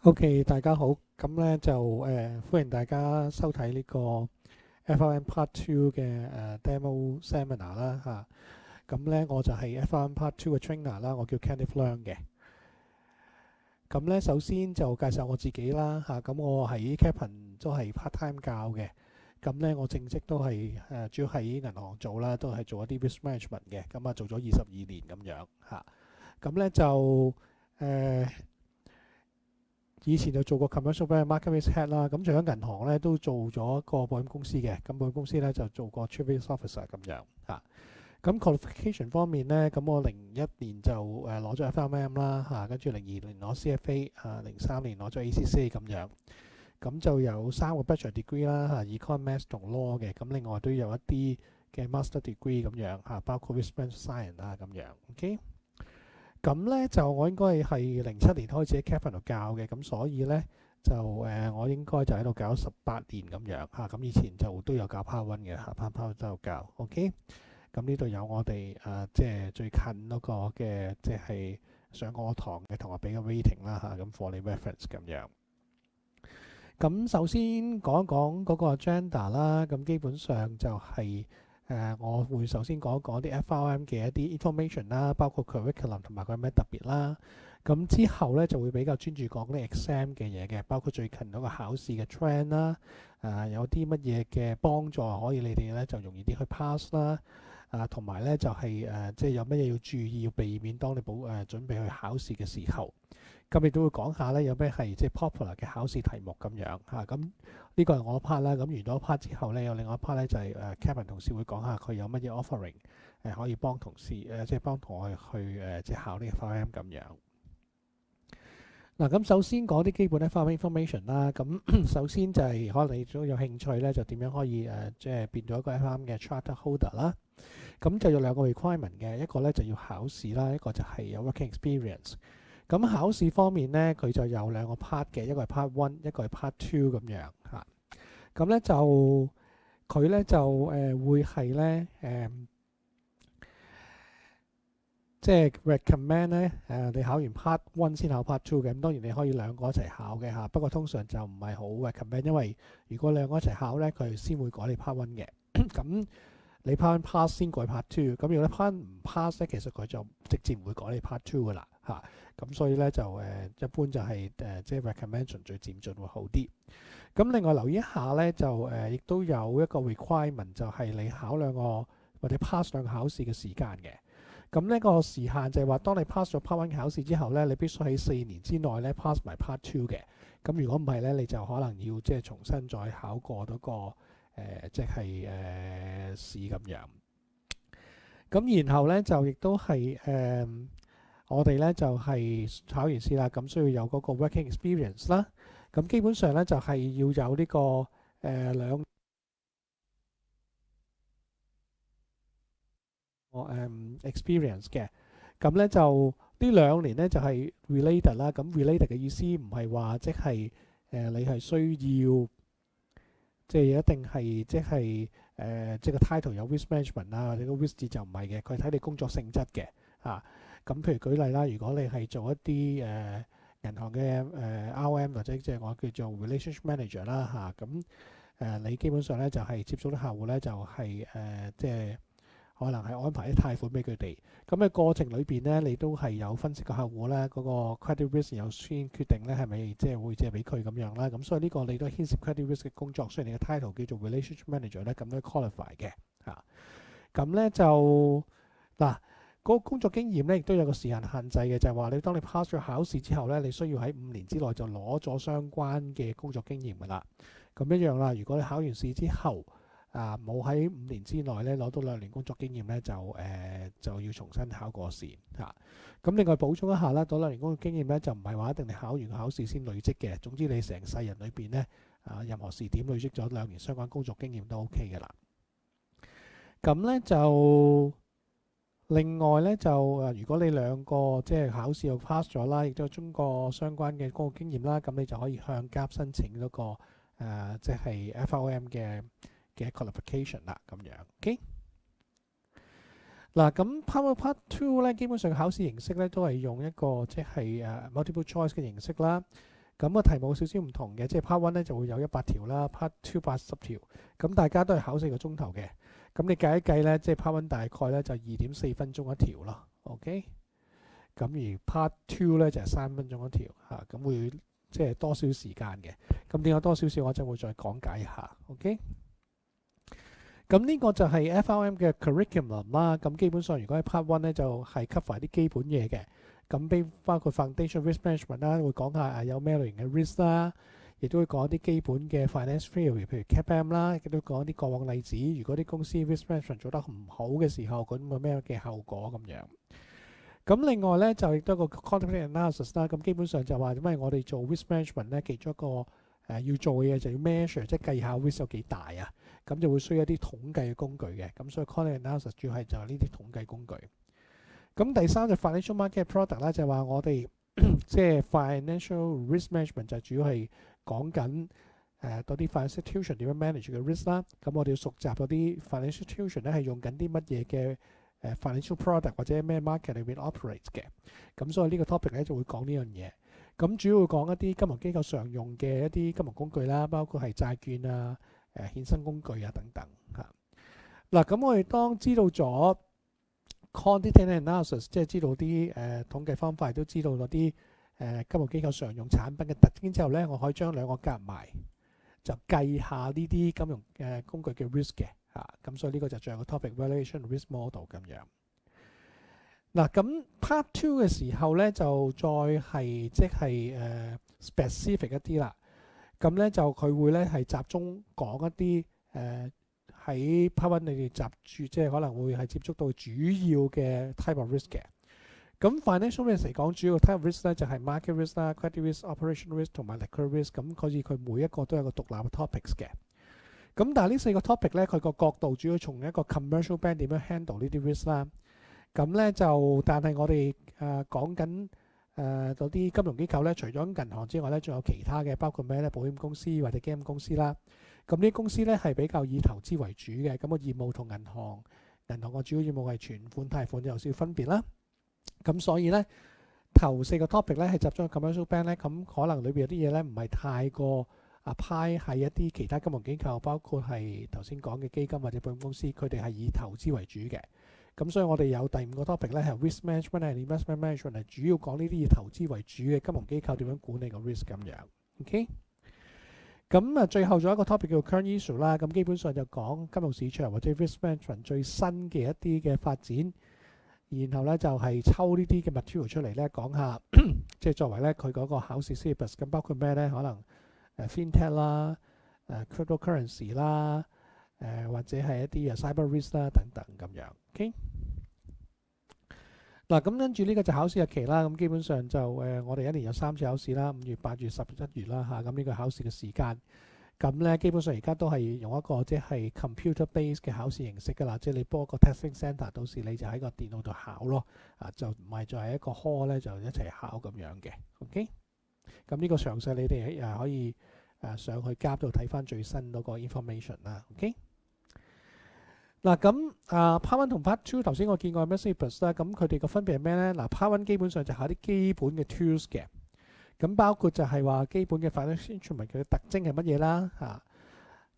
OK，大家好，咁咧就歡迎大家收睇呢個 FRM Part Two 嘅Demo Seminar 啦嚇。咁咧我就係 FRM Part Two 嘅 Trainer 啦，我叫 Kenneth Leung 嘅。咁咧首先就介紹我自己啦嚇。咁我喺 Kaplan 都係 part time 教嘅。咁咧我正職都係主要喺銀行做啦，都係做一啲 risk management 嘅。咁啊做咗22年咁樣嚇。咁咧就以前就做過 commercial bank market risk head 啦，咁除咗銀行咧都做咗一個保險公司嘅，咁保險公司咧就做過 chief risk officer 咁樣嚇。咁 qualification 方面咧，咁我01年就攞咗 FRM 啦嚇，跟住02年攞 CFA 03年攞咗 ACCA 咁樣。咁就有3個 bachelor degree 啦嚇，econ、maths 同 law 嘅，咁另外都有一啲嘅 master degree 咁樣嚇，包括 risk management science 啊咁樣。OK。咁咧就我應該係07年開始喺 Kaplan 度教嘅，咁所以咧就我應該就喺度教18年咁樣嚇。咁以前就都有教 Part 1嘅嚇，Part 1都有教。OK。咁呢度有我哋即係最近嗰個嘅即係上嗰個堂嘅同學俾個 rating 啦嚇，咁 for 你 reference 咁樣。咁首先講一講嗰個 agenda 啦，咁基本上就係我會首先講一講啲 FRM 嘅一啲 information 啦，包括 curriculum 同埋佢有咩特別啦。咁之後咧就會比較專注講啲 exam 嘅嘢嘅，包括最近嗰個考試嘅 trend 啦，有啲乜嘢嘅幫助可以你哋咧就容易啲去 pass 啦。同埋咧就係即係有乜嘢要注意，要避免當你準備去考試嘅時候。咁亦都會講下咧有咩係即係 popular 嘅考試題目咁樣嚇。咁呢個係我 part 啦。咁完咗 part 之後咧，有另外一 part 咧就係Kaplan 同事會講下佢有乜嘢 offering 可以幫同事即係幫同學去即係考呢個 FRM 咁樣。嗱，咁首先講啲基本咧 FRM information 啦。咁首先就係可能你都有興趣咧，就點樣可以即係變咗一個 FRM 嘅 charter holder 啦。咁就有2個 requirement 嘅，一個咧就要考試啦，一個就係有 working experience。咁考試方面咧，佢就有2個 part 嘅，一個係 part 1，一個係 part 2咁樣嚇。咁咧就佢咧就會係咧即係 recommend 咧你考完 part 1先考 part 2嘅。咁當然你可以2個一齊考嘅嚇，不過通常就唔係好 recommend，因為如果2個一齊考咧，佢先會改你 part 1嘅。咁你 part 1 pass 先改 part 2，咁如果你 part 1唔 pass 咧，其實佢就直接唔會改你 part 2噶啦嚇。咁所以咧就一般就係即係 recommend 循序漸進會好啲。咁另外留意一下咧，就亦都有一個 requirement，就係你考2個或者 pass 2個考試嘅時間嘅。咁呢個時限就係話，當你 pass 咗 part 1考試之後咧，你必須喺4年之內咧 pass 埋 part 2嘅。咁如果唔係咧，你就可能要即係重新再考過嗰個即係試咁樣。咁然後咧就亦都係我哋咧就係考完試啦，咁需要有嗰個 working experience 啦。咁基本上咧就係要有呢個2experience 嘅。咁咧就呢2年咧就係 related 啦。咁 related 嘅意思唔係話即係你係需要即係一定係即係即係個 title 有 risk management 啊，或者個 risk 字就唔係嘅，佢睇你工作性質嘅嚇。咁譬如舉例啦，如果你係做一啲銀行嘅RM 或者即係我叫做 relationship manager 啦嚇，咁你基本上咧就係接觸啲客戶咧就係即係可能係安排啲貸款俾佢哋。咁喺過程裏邊咧，你都係有分析個客戶咧嗰個 credit risk，有先決定咧係咪即係會借俾佢咁樣啦。咁所以呢個你都牽涉 credit risk 嘅工作。雖然你嘅 title 叫做 relationship manager 咧，咁都 qualify 嘅嚇。咁咧就嗱嗰個工作經驗咧，亦都有個時間限制嘅，就係話你當你 pass 咗考試之後咧，你需要喺5年之內就攞咗相關嘅工作經驗㗎啦。咁一樣啦，如果你考完試之後冇喺5年之內咧攞到2年工作經驗咧，就要重新考過試嚇。咁另外補充一下啦，嗰2年工作經驗咧就唔係話一定你考完考試先累積嘅。總之你成世人裏邊咧任何時點累積咗2年相關工作經驗都 OK 嘅啦。咁咧就另外咧就如果你2個即係考試又 pass 咗啦，亦都有中國相關嘅工作經驗啦，咁你就可以向甲申請嗰個即係 FRM 嘅 qualification 啦咁樣。OK。嗱，咁 Part 2咧，基本上考試形式咧都係用一個即係multiple choice 嘅形式啦。咁個題目少少唔同嘅，即係 Part 1咧就會有100條啦，Part 2 80條。咁大家都係考4個鐘頭嘅。咁你計一計咧，即係 Part 1大概咧就2.4分鐘一條咯。OK。咁而 Part 2咧就係3分鐘一條嚇，咁會即係多少時間嘅。咁點解多少少我就會再講解一下。OK。咁呢個就係 FRM 嘅 curriculum 啦。咁基本上如果喺 Part 1咧就係 cover 啲基本嘢嘅。咁包括 foundation risk management 啦，會講下有咩類型嘅 risk 啦，亦都會講一啲基本嘅 finance theory，譬如 CAPM 啦，亦都講啲過往例子。如果啲公司 risk management 做得唔好嘅時候，咁會咩嘅後果咁樣。咁另外咧就亦都有個 quantitative analysis 啦。咁基本上就話因為我哋做 risk management 咧，其中一個要做嘅嘢就要 measure，即係計下 risk 有幾大啊。咁就會需要一啲統計嘅工具嘅。咁所以 quantitative analysis 主要係就係呢啲統計工具。咁第三就 financial market product 啦，就係話我哋即係 financial risk management 就主要係講緊嗰啲 financial institution 點樣 manage 嘅 risk 啦。咁我哋要熟習嗰啲 financial institution 咧係用緊啲乜嘢嘅financial product 或者咩 market 裏面 operate 嘅。咁所以呢個 topic 咧就會講呢樣嘢。咁主要會講一啲金融機構常用嘅一啲金融工具啦，包括係債券啊、衍生工具啊等等嚇。嗱，咁我哋當知道咗quantitative analysis， 即係知道啲統計方法，亦都知道嗰啲金融機構常用產品嘅特徵之後咧，我可以將兩個夾埋，就計下呢啲金融工具嘅 risk 嘅嚇。咁所以呢個就最後個 topic valuation risk model 咁樣。嗱，咁 part 2嘅時候咧，就再係即係specific 一啲啦。咁咧就佢會咧係集中講一啲喺 part 1你哋集住，即係可能會係接觸到主要嘅 type of risk 嘅。咁 financial risk 嚟講，主要 type of risk 咧就係 market risk 啦、credit risk、operation risk 同埋 liquidity risk。咁好似佢每一個都有個獨立嘅 topics 嘅。咁但係呢4個 topic 咧，佢個角度主要從一個 commercial bank 點樣 handle 呢啲 risk 啦。咁咧就，但係我哋講緊嗰啲金融機構咧，除咗銀行之外咧，仲有其他嘅，包括咩咧？保險公司或者基金公司啦。咁呢啲公司咧係比較以投資為主嘅，咁個業務同銀行個主要業務係存款、貸款有少少分別啦。咁所以咧頭4個 topic 咧係集中喺 commercial bank 咧，咁可能裏邊有啲嘢咧唔係太過apply喺一啲其他金融機構，包括係頭先講嘅基金或者保險公司，佢哋係以投資為主嘅。咁所以我哋有第5個 topic 咧係 risk management and investment management， 係主要講呢啲以投資為主嘅金融機構點樣管理個 risk 咁樣。OK。咁最後仲有一個 topic 叫 current issue 啦。咁基本上就講金融市場或者 risk management 最新嘅一啲嘅發展，然後咧就係抽呢啲嘅 material 出嚟咧講下，即係作為咧佢嗰個考試 syllabus。咁包括咩咧？可能fintech 啦、cryptocurrency 啦、或者係一啲cyber risk 啦等等咁樣。OK。嗱，咁跟住呢個就考試日期啦。咁基本上就我哋一年有3次考試啦，5月、8月、11月啦嚇。咁呢個考試嘅時間，咁咧基本上而家都係用一個即係 computer base 嘅考試形式㗎啦。即係你播個 testing centre， 到時你就喺個電腦度考咯。就唔係再係一個 hall 咧，就一齊考咁樣嘅。OK。咁呢個詳細你哋可以上去監度睇翻最新嗰個 information 啦。OK。嗱，咁Part 1同 Part 2頭先我見過咩 syllabus 啦，咁佢哋個分別係咩咧？嗱，Part 1基本上就考啲基本嘅 tools 嘅，咁包括就係話基本嘅 financial instrument 嘅特徵係乜嘢啦嚇，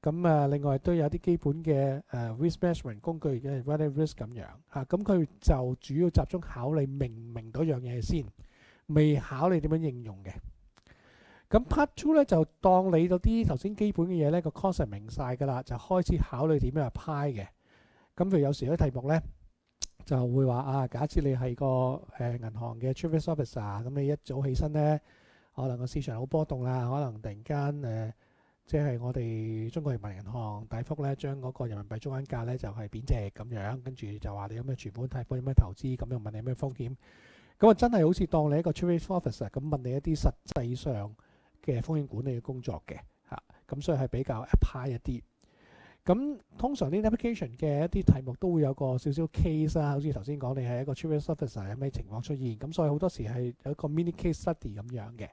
咁另外都有啲基本嘅risk management 工具嘅 credit risk 咁樣嚇，咁佢就主要集中考你明唔明到樣嘢先，未考你點樣應用嘅。咁 Part 2咧就當你嗰啲頭先基本嘅嘢咧個 concept 明晒㗎啦，就開始考你點樣 apply 嘅。咁譬如有時啲題目咧就會話假設你係個銀行嘅 chief risk officer，咁你一早起身咧，可能個市場好波動啦，可能突然間即係我哋中國人民銀行大幅咧將嗰個人民幣中間價咧就係貶值咁樣，跟住就話你有咩存款、貸款、有咩投資，咁又問你有咩風險，咁真係好似當你一個 chief risk officer 咁問你一啲實際上嘅風險管理嘅工作嘅嚇，咁所以係比較 apply 一啲。咁通常啲 application 嘅一啲題目都會有個少少 case 啦，好似頭先講你係一個 chief risk officer 有咩情況出現，咁所以好多時係有一個 mini case study 咁樣嘅。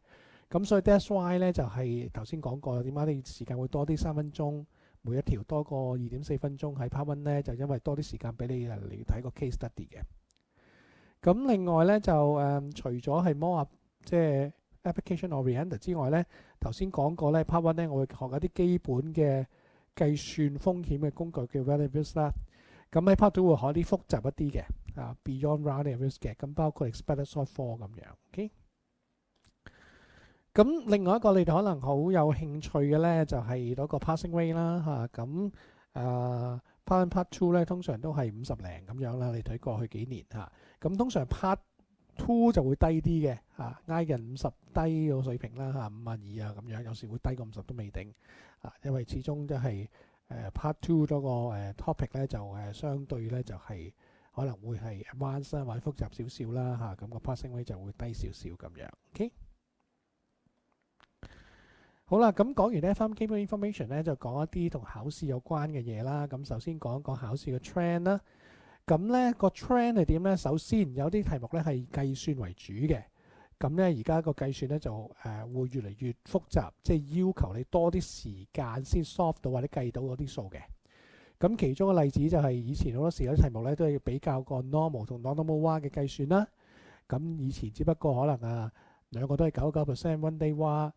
咁所以 that's why 咧就係頭先講過點解你時間會多啲3分鐘，每一條多過2.4分鐘喺 Part 1咧，就因為多啲時間俾你嚟睇個 case study 嘅。咁另外咧就除咗係 more 即係 application oriented 之外咧，頭先講過咧 part one 咧，我會學一啲基本嘅計算風險嘅工具叫 Relative Risk 啦。咁喺 part two 會學啲複雜一啲嘅beyond rounded risk 嘅，咁包括 expected shortfall 咁樣。OK。咁另外一個你哋可能好有興趣嘅咧，就係嗰個 passing rate 啦嚇。咁part one part two 咧，通常都係50零咁樣啦。你睇過去幾年嚇。咁通常 part two 就會低啲嘅挨近50低個水平啦52啊咁樣，有時會低過50都未定因為始終都係part two 嗰個topic 咧就相對咧就係可能會係 advanced 啦或者複雜少少啦咁個 passing rate 就會低少少咁樣。OK。好啦，咁講完呢翻基本 information 咧，就講一啲同考試有關嘅嘢啦。咁首先講一講考試嘅 trend 啦。咁咧個 trend 係點咧？首先有啲題目咧係計算為主嘅。咁咧而家個計算咧就會越嚟越複雜，即係要求你多啲時間先 solve 到或者計到嗰啲數嘅。咁其中個例子就係以前好多時有啲題目咧都係要比較個 normal 同 non-normal VAR 嘅計算啦。咁以前只不過可能兩個都係99% one day VAR。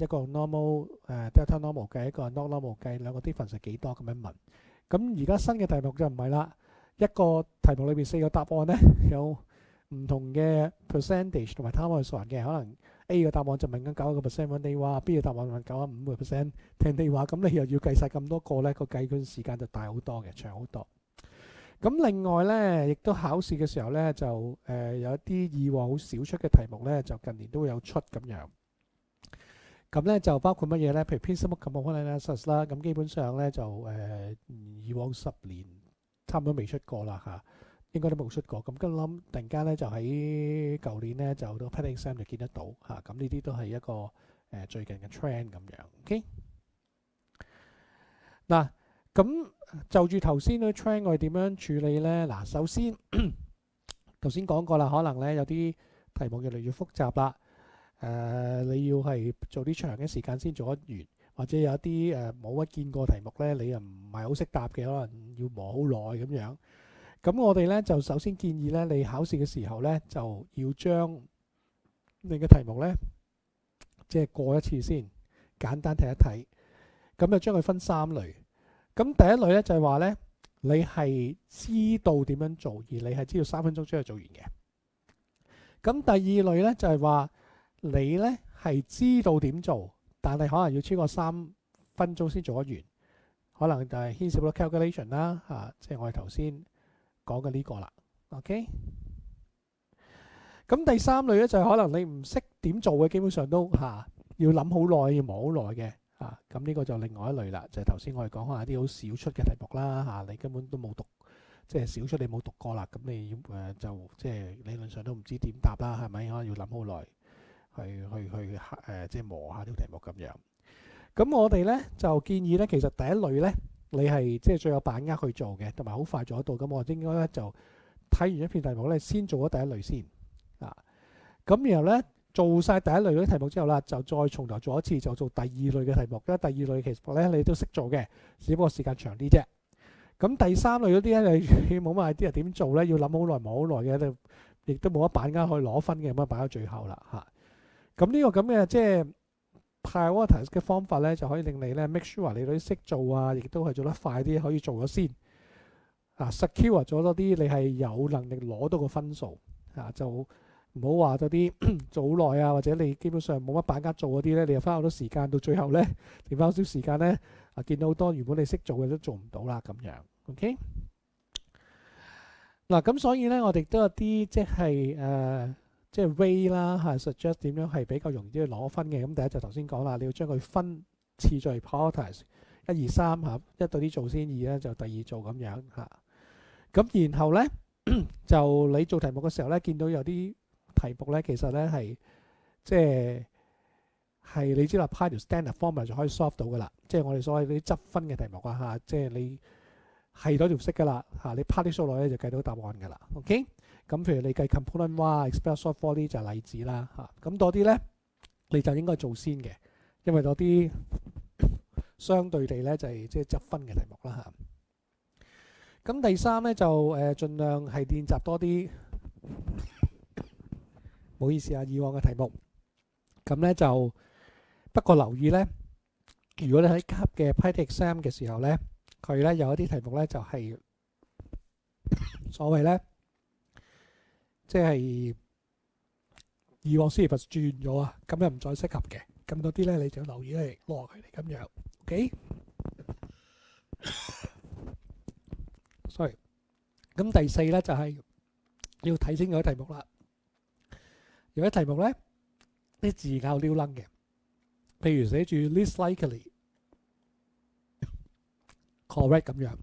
一個 normal delta normal 計，一個 not normal 計，兩個 difference 係幾多咁樣問。咁而家新嘅題目就唔係啦，一個題目裏邊4個答案咧有唔同嘅 percentage 同埋 time horizon嘅，可能 A 嘅答案就問緊91% one day VAR，B 嘅答案問95% 10 day VAR，咁你又要計晒咁多個咧，個計算時間就大好多嘅，長好多。咁另外咧，亦都考試嘅時候咧，就有一啲以往好少出嘅題目咧，就近年都會有出咁樣。咁咧就包括乜嘢咧？譬如 principal component analysis 啦，咁基本上咧就以往10年差唔多未出過啦應該都冇出過。咁突然間咧就喺舊年咧就到 patent exam 就見得到咁呢啲都係一個最近嘅 trend 咁樣。OK。嗱，咁就住頭先嗰啲 trend 我哋點樣處理咧？嗱，首先頭先講過啦，可能咧有啲題目越嚟越複雜啦。你要係做啲長嘅時間先做得完，或者有一啲冇乜見過題目咧，你又唔係好識答嘅，可能要磨好耐咁樣。咁我哋咧就首先建議咧，你考試嘅時候咧就要將你嘅題目咧即係過一次先，簡單睇一睇。咁就將佢分3類。咁第一類咧就係話咧，你係知道點樣做，而你係知道3分鐘之後做完嘅。咁第二類咧就係話，你咧係知道點做，但係可能要超過3分鐘先做得完，可能就係牽涉到 calculation 啦即係我哋頭先講嘅呢個啦。OK。咁第三類咧就係可能你唔識點做嘅，基本上都要諗好耐，要磨好耐嘅咁呢個就另外一類啦，就係頭先我哋講下啲好少出嘅題目啦你根本都冇讀，即係少出你冇讀過啦，咁你就即係理論上都唔知點答啦，係咪？可能要諗好耐。去即係磨下條題目咁樣。咁我哋咧就建議咧，其實第一類咧，你係即係最有把握去做嘅，同埋好快做得到。咁我應該咧就睇完一篇題目咧，先做咗第一類先咁然後咧做晒第一類嗰啲題目之後啦，就再從頭做一次，就做第二類嘅題目。因為第二類其實咧你都識做嘅，只不過時間長啲啫。咁第三類嗰啲咧，你冇乜 idea點做咧，要諗好耐磨好耐嘅，亦都冇得把握去攞分嘅，咁啊擺喺最後啦咁呢個咁嘅即係 prioritize 嘅方法咧，就可以令你咧 make sure 你都識做亦都係做得快啲，可以做咗先secure 咗多啲，你係有能力攞到個分數就唔好話嗰啲做好耐或者你基本上冇乜把握做嗰啲咧，你又花好多時間，到最後咧剩翻少少時間咧見到好多原本你識做嘅都做唔到啦咁樣。OK。嗱咁所以咧，我哋都有啲即係即係 way 啦suggest 點樣係比較容易啲去攞分嘅。咁第一就頭先講啦，你要將佢分次序 prioritize 1、2、3一對啲做先，2咧就第二做咁樣咁然後咧就你做題目嘅時候咧，見到有啲題目咧，其實咧係即係你知啦，派條 standard formula 就可以 solve 到噶啦。即係我哋所謂啲執分嘅題目即係你係嗰條式噶啦你派啲數落咧就計到答案噶啦。OK。咁譬如你計 component y、expected shortfall 呢就係例子啦咁多啲咧你就應該做先嘅，因為嗰啲相對地咧就係即係執分嘅題目啦咁第三咧就盡量係練習多啲，唔好意思以往嘅題目咁咧就不過留意咧，如果你喺級嘅 Python exam 嘅時候咧，佢咧有一啲題目咧就係所謂咧，即係以往 syllabus 轉咗啊，咁又唔再適合嘅。咁嗰啲咧你就要留意嚟攞佢哋咁樣。OK，sorry。咁第四咧就係要睇清楚題目啦。有啲題目咧啲字拗溜楞嘅，譬如寫住 least likely correct 咁樣。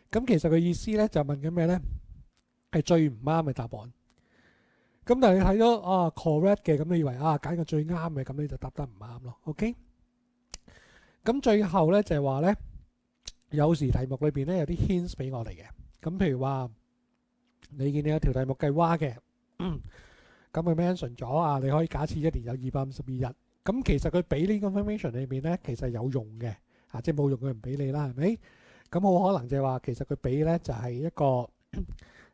咁其實個意思咧就問緊咩咧？係最唔啱嘅答案。咁但係你睇到correct 嘅，咁你以為揀個最啱嘅，咁你就答得唔啱咯。OK。咁最後咧就係話咧，有時題目裏邊咧有啲 hints 俾我哋嘅。咁譬如話，你見你有條題目計劃嘅，咁佢 mention 咗你可以假設一年有252日。咁其實佢俾呢個 information 裏面咧，其實有用嘅，即係冇用佢唔俾你啦，係咪？咁好可能就係話，其實佢俾咧就係一個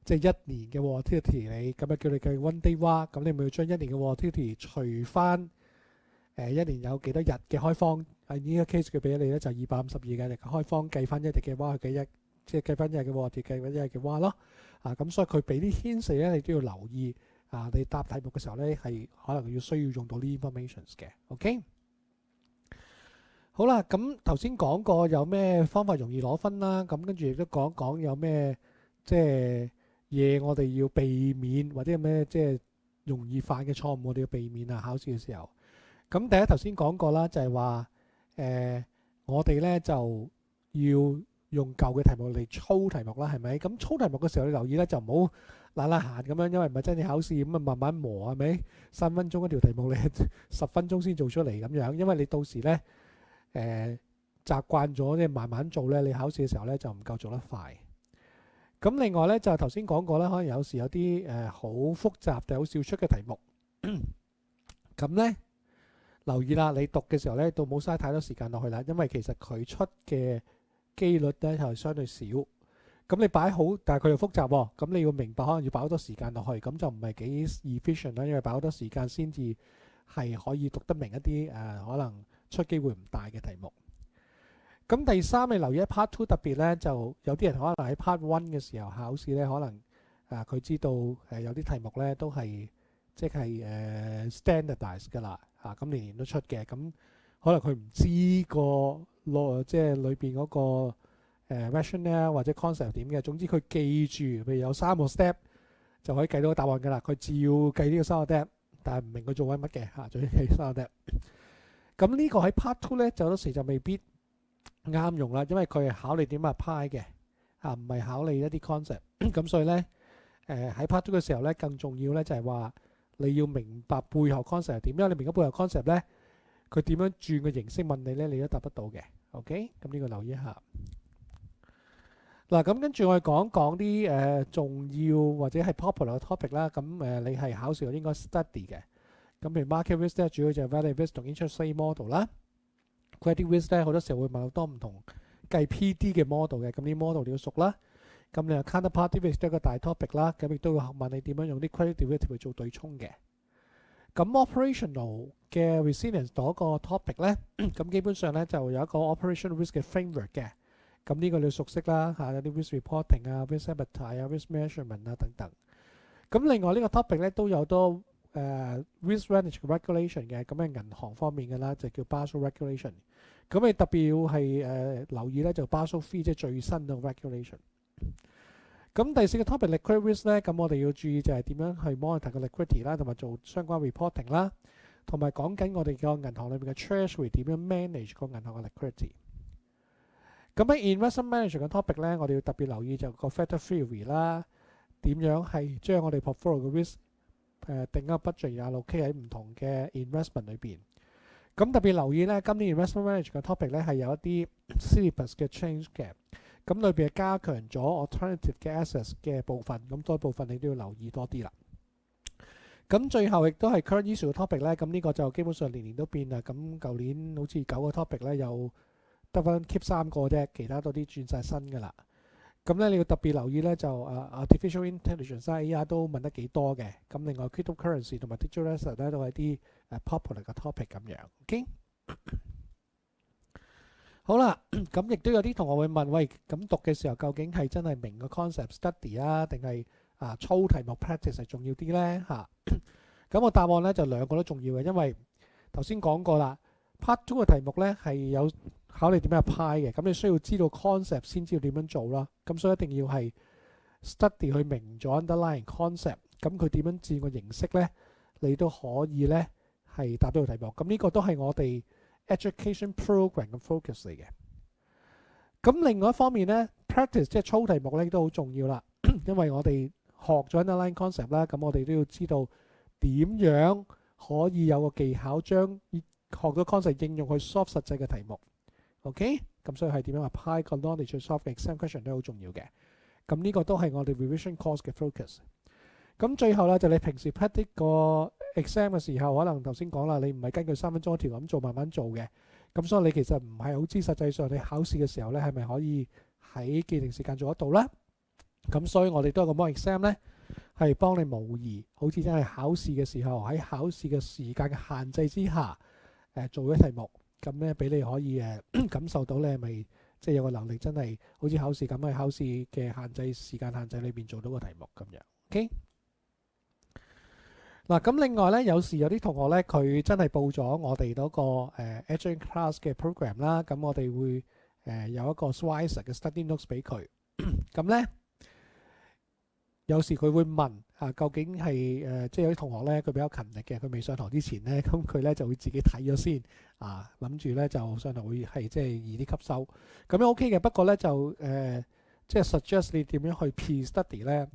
即係一年嘅 volatility，你咁叫你計 one day VaR，咁你咪要將一年嘅 volatility 除翻一年有幾多日嘅開荒。呢個 case 佢俾你咧就252嘅開荒，計翻一日嘅 VaR 去計即係計翻一日嘅 volatility，計翻一日嘅 VaR 咯。咁所以佢俾啲 hints咧，你都要留意。你答題目嘅時候咧，係可能需要用到呢啲 informations 嘅。OK， 好啦，咁頭先講過有咩方法容易攞分啦，咁跟住亦都講講有咩即係嘢我哋要避免，或者有咩即係容易犯嘅錯誤我哋要避免考試嘅時候。咁第一頭先講過啦，就係話我哋咧就要用舊嘅題目嚟操題目啦，係咪？咁操題目嘅時候，你留意咧就唔好懶懶閒咁樣，因為唔係真係考試咁慢慢磨係咪？3分鐘一條題目你10分鐘先做出嚟咁樣，因為你到時咧習慣咗即係慢慢做咧，你考試嘅時候咧就唔夠做得快。咁另外咧就頭先講過啦，可能有時有啲好複雜定好少出嘅題目，咁咧留意啦，你讀嘅時候咧都冇嘥太多時間落去啦，因為其實佢出嘅機率咧係相對少。咁你擺好，但係佢又複雜喎，咁你要明白可能要擺好多時間落去，咁就唔係幾 efficient 啦，因為擺好多時間先至係可以讀得明一啲可能出機會唔大嘅題目。咁第三，你留意喺 Part 2特別咧，就有啲人可能喺 Part 1嘅時候考試咧，可能佢知道有啲題目咧都係即係standardized 㗎啦，咁年年都出嘅，咁可能佢唔知即係裏邊嗰個rationale 或者 concept 點嘅，總之佢記住，譬如有3個 step 就可以計到個答案㗎啦。佢照計呢個3個 step，但係唔明佢做緊乜嘅就要計3個 step。咁呢個喺 Part 2咧，就有時就未必啱用啦，因為佢係考你點 apply 嘅，唔係考你一啲 concept。咁所以咧喺 Part 2嘅時候咧，更重要咧就係話你要明白背後 concept 係點，因為你明咗背後 concept 咧，佢點樣轉個形式問你咧，你都答得到嘅。OK， 咁呢個留意一下。嗱，咁跟住我哋講講啲重要或者係 popular 嘅 topic 啦。咁你係考試應該 study 嘅。咁譬如 market risk 咧，主要就係 value risk 同 interest rate model 啦。credit risk 咧，好多時候會問好多唔同計 PD 嘅 model 嘅，咁啲 model 你要熟啦。咁你又 counterparty risk 都係一個大 topic 啦。咁亦都會問你點樣用啲 credit derivative 去做對沖嘅。咁 operational 嘅 resilience 嗰個 topic 咧，咁基本上咧就有一個 operational risk 嘅 framework 嘅。咁呢個你要熟悉啦，有啲 risk reporting risk appetite risk measurement 等等。咁另外呢個 topic 咧都有多risk management regulation 嘅，咁係銀行方面嘅啦，就叫 Basel regulation。咁你特別要係留意咧，就 Basel III 即係最新嘅 regulation。咁第四個 topic liquidity risk 咧，咁我哋要注意就係點樣去 monitor 個 liquidity 啦，同埋做相關 reporting 啦，同埋講緊我哋個銀行裏面嘅 treasury 點樣 manage 個銀行嘅 liquidity。咁喺 investment management 嘅 topic 咧，我哋要特別留意就個 factor theory 啦，點樣係將我哋 portfolio 嘅 risk 定一個 budget allocate 喺唔同嘅 investment 裏邊。咁特別留意咧，今年 investment management 嘅 topic 咧係有一啲 syllabus 嘅 change 嘅，咁裏邊係加強咗 alternative 嘅 assets 嘅部分，咁多部分你都要留意多啲啦。咁最後亦都係 current issue 嘅 topic 咧，咁呢個就基本上年年都變啦。咁舊年好似9個 topic 咧，又得翻 keep 3個啫，其他都啲轉晒新噶啦。咁咧你要特別留意咧就artificial intelligence AI 都問得幾多嘅。咁另外 cryptocurrency 同埋 digital asset 咧都係啲popular 嘅 topic 咁樣。OK， 好啦，咁亦都有啲同學會問，喂，咁讀嘅時候究竟係真係明個 concept study 啊，定係操題目 practice 係重要啲咧嚇？咁我答案咧就兩個都重要嘅，因為頭先講過啦。Part 2嘅題目咧係有考你點樣 apply 嘅，咁你需要知道 concept 先知道點樣做啦。咁所以一定要係 study 去明咗 underlying concept，咁佢點樣佔個形式咧，你都可以咧係答到個題目。咁呢個都係我哋 education program 嘅 focus 嚟嘅。咁另外一方面咧 ，practice 即係操題目咧都好重要啦，因為我哋學咗 underlying concept 啦，咁我哋都要知道點樣可以有個技巧將學咗 concept 應用去 solve 實際嘅題目 ，OK？ 咁所以係點樣 apply 個 knowledge 去 solve exam question 都好重要嘅。咁呢個都係我哋 revision course 嘅 focus。咁最後啦，就你平時 practice 個 exam 嘅時候，可能頭先講啦，你唔係根據3分鐘一條咁做，慢慢做嘅。咁所以你其實唔係好知實際上你考試嘅時候咧，係咪可以喺既定時間做得到啦？咁所以我哋都有個 mock exam 咧，係幫你模擬，好似真係考試嘅時候喺考試嘅時間嘅限制之下。做咗題目，咁咧俾你可以感受到咧，咪即係有個能力真係好似考試咁喺考試嘅限制時間限制裏邊做到個題目咁樣。OK， 嗱咁另外咧，有時有啲同學咧，佢真係報咗我哋嗰個Agent Class 嘅 program 啦，咁我哋會有一個 Swiser 嘅 study notes 俾佢，咁咧有時佢會問。究竟係即係有啲同學咧，佢比較勤力嘅，佢未上堂之前咧，咁佢咧就會自己睇咗先，諗住咧就上堂會係即係易啲吸收，咁樣 OK 嘅。不過咧就即係 suggest 你點樣去 pre-study 咧。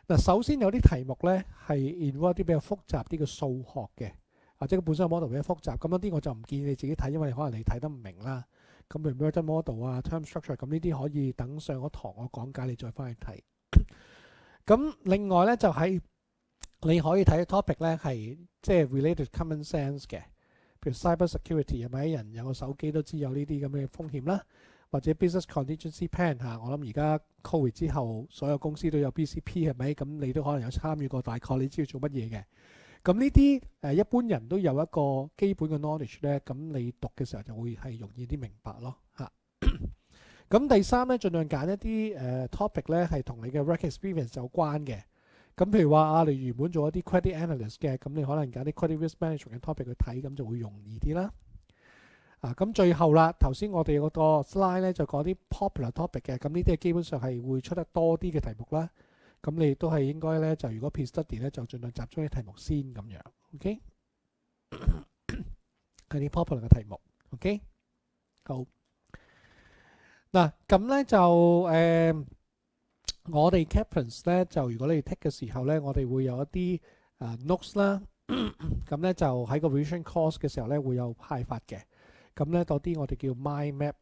嗱，首先有啲題目咧係 involve 啲比較複雜啲嘅數學嘅，或者佢本身 model 比較複雜，咁樣啲我就唔建議你自己睇，因為可能你睇得唔明啦。咁譬如 Merton model 啊、term structure 咁呢啲可以等上嗰堂我講解，你再翻去睇。咁另外咧就係你可以睇 topic 咧係即係 related common sense 嘅，譬如 cyber security 係咪？人有個手機都知有呢啲咁嘅風險啦，或者 business contingency plan 我諗而家 COVID 之後所有公司都有 BCP 係咪？咁你都可能有參與過，大概你知道做乜嘢嘅。咁呢啲一般人都有一個基本嘅 knowledge 咧，咁你讀嘅時候就會係容易啲明白咯嚇。咁第三咧，盡量揀一啲topic 咧係同你嘅 work experience 有關嘅。咁譬如話你原本做一啲 credit analyst 嘅，咁你可能揀啲 credit risk management 嘅 topic 去睇，咁就會容易啲啦。咁最後啦，頭先我哋嗰個 slide 咧就講啲 popular topic 嘅，咁呢啲基本上係會出得多啲嘅題目啦。咁你都係應該咧，就如果 pre-study 咧，就盡量集中啲題目先咁樣。OK， 係啲 popular 嘅題目。OK， 好。嗱，咁咧就我哋 Kaplan 咧就如果你 take 嘅時候咧，我哋會有一啲notes 啦，咁咧就喺個 revision course 嘅時候咧會有派發嘅。咁咧嗰啲我哋叫 mind map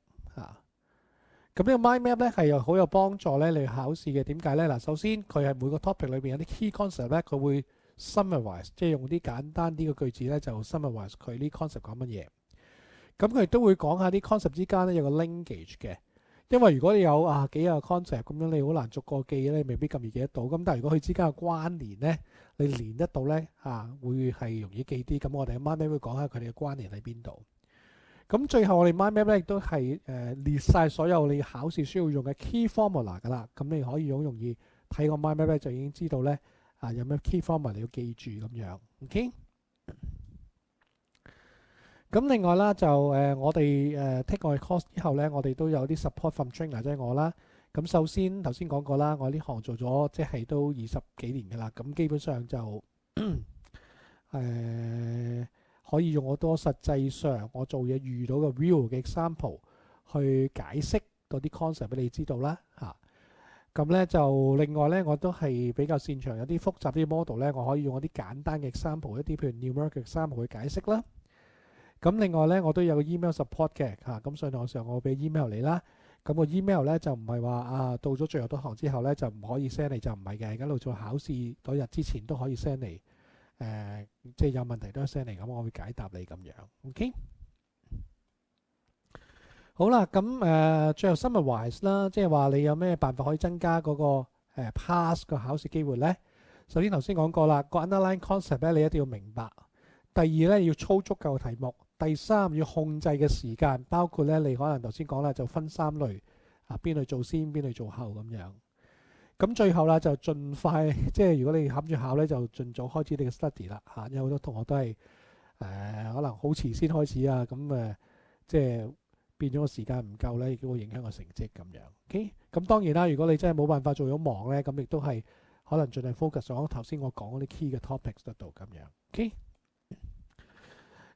咁呢個 mind map 咧係又好有幫助咧你考試嘅。點解咧？嗱，首先佢係每個 topic 裏邊有啲 key concept 咧，佢會 summarize，即係用啲簡單啲嘅句子咧就 summarize 佢呢 concept 講乜嘢。咁佢亦都會講下啲 concept 之間咧有個 linkage 嘅。因為如果你有幾個 concept 咁樣，你好難逐個記咧，未必咁易記得到。咁但係如果佢之間嘅關聯咧，你連得到咧會係容易記啲。咁我哋 mind map 會講下佢哋嘅關聯喺邊度。咁最後我哋 mind map 咧亦都係列晒所有你考試需要用嘅 key formula 噶啦。咁你可以好容易睇個 mind map 咧就已經知道咧有咩 key formula 你要記住咁樣。OK。咁另外啦，就我哋take 我哋 course 之後咧，我哋都有啲 support from trainer 即係我啦。咁首先頭先講過啦，我呢行做咗即係都20幾年㗎啦。咁基本上就可以用好多實際上我做嘢遇到嘅 real 嘅 example 去解釋嗰啲 concept 俾你知道啦嚇。咁咧就另外咧，我都係比較擅長有啲複雜啲 model 咧，我可以用一啲簡單嘅 example， 一啲譬如 numeric example 去解釋啦。咁另外咧，我都有個 email support 嘅嚇，咁上堂上我俾 email 你啦。咁個 email 咧就唔係話到咗最後嗰堂之後咧就唔可以 send 你，就唔係嘅。一路做考試嗰日之前都可以 send 你，即係有問題都 send 你，咁我會解答你咁樣。OK，好啦，咁最後 summarize 啦，即係話你有咩辦法可以增加嗰個pass 個考試機會呢？首先頭先講過啦，個 underline concept 咧你一定要明白。第二咧要操足夠題目。第三要控制嘅時間，包括咧你可能頭先講啦，就分三類啊，邊類做先，邊類做後咁樣。咁最後啦就盡快，即係如果你冚住考咧，就盡早開始你嘅 study 啦嚇。有好多同學都係可能好遲先開始啊，咁即係變咗個時間唔夠咧，亦都會影響個成績咁樣。OK，咁當然啦，如果你真係冇辦法做咗忙咧，咁亦都係可能盡量 focus 喺頭先我講嗰啲 key 嘅 topics 嗰度咁樣。OK。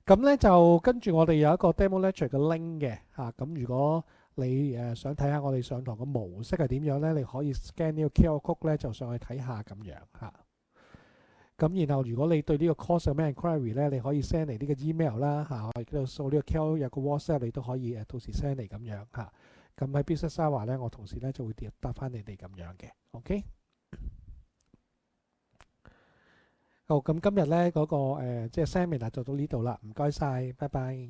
咁咧就跟住我哋有一個 demo lecture 嘅 link 嘅嚇，咁如果你想睇下我哋上堂嘅模式係點樣咧，你可以 scan 呢個 QR code 咧就上去睇下咁樣嚇。咁然後如果你對呢個 course 有咩 inquiry 咧，你可以 send 嚟呢個 email 啦嚇，我亦都掃呢個 QR 有個 WhatsApp 你都可以到時 send 嚟咁樣嚇。咁喺 Business Hour 咧，我同事咧就會答翻你哋咁樣嘅。OK。好，咁今日咧嗰個即係 seminar 就到呢度啦，唔該晒，拜拜。